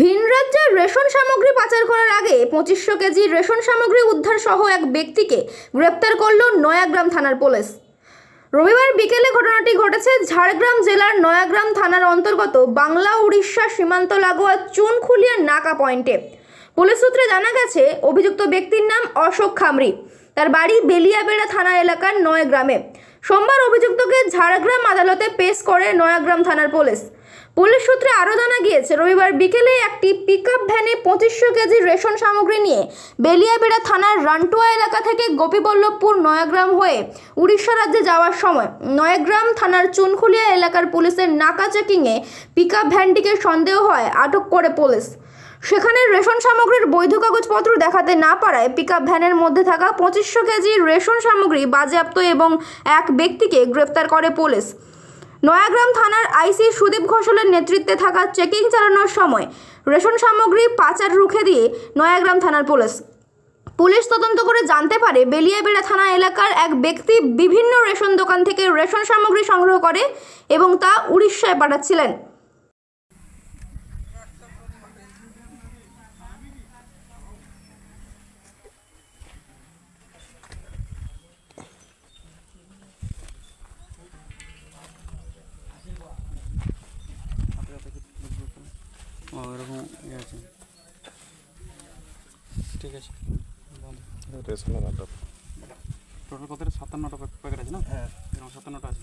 ভিন রাজ্যে রেশন সামগ্রী পাচার করার আগে 2500 কেজি রেশন সামগ্রী উদ্ধার সহ এক ব্যক্তিকে গ্রেপ্তার করল নয়াগ্রাম থানার পুলিশ। রবিবার বিকেলে ঘটনাটি ঘটেছে ঝাড়গ্রাম জেলার নয়াগ্রাম থানার অন্তর্গত বাংলা উড়িষ্যা সীমান্ত লাগোয়া চুনখুলিয়া নাকা পয়েন্টে। পুলিশ সূত্রে জানা গেছে, অভিযুক্ত ব্যক্তির নাম অশোক খামরি। তার বাড়ি বেলিয়াবেড়া থানা এলাকার নয়গ্রামে। সোমবার অভিযুক্তকে ঝাড়গ্রাম আদালতে পেশ করে নয়াগ্রাম থানার পুলিশ। পুলিশ সূত্রে আরও জানা গিয়েছে, রবিবার বিকেলে একটি পিকআপ ভ্যানে 2500 কেজি রেশন সামগ্রী নিয়ে বেলিয়াবেড়া থানার রানটুয়া এলাকা থেকে গোপীবল্লভপুর নয়াগ্রাম হয়ে উড়িষ্যা রাজ্যে যাওয়ার সময় নয়াগ্রাম থানার চুনখুলিয়া এলাকার পুলিশের নাকা চেকিংয়ে পিকআপ ভ্যানটিকে সন্দেহ হয় আটক করে পুলিশ। সেখানে রেশন সামগ্রীর বৈধ কাগজপত্র দেখাতে না পারায় পিকআপ ভ্যানের মধ্যে থাকা 2500 কেজি রেশন সামগ্রী বাজেয়াপ্ত এবং এক ব্যক্তিকে গ্রেপ্তার করে পুলিশ। নয়াগ্রাম থানার আইসি সুদীপ ঘোষালের নেতৃত্বে থাকা চেকিং চালানোর সময় রেশন সামগ্রী পাচার রুখে দিয়ে নয়াগ্রাম থানার পুলিশ তদন্ত করে জানতে পারে, বেলিয়াবেড়া থানা এলাকার এক ব্যক্তি বিভিন্ন রেশন দোকান থেকে রেশন সামগ্রী সংগ্রহ করে এবং তা উড়িষ্যায় পাঠাচ্ছিলেন। ঠিক আছে, টোটাল কত? 57টা প্যাকেট আছে না? হ্যাঁ, 57টা আছে।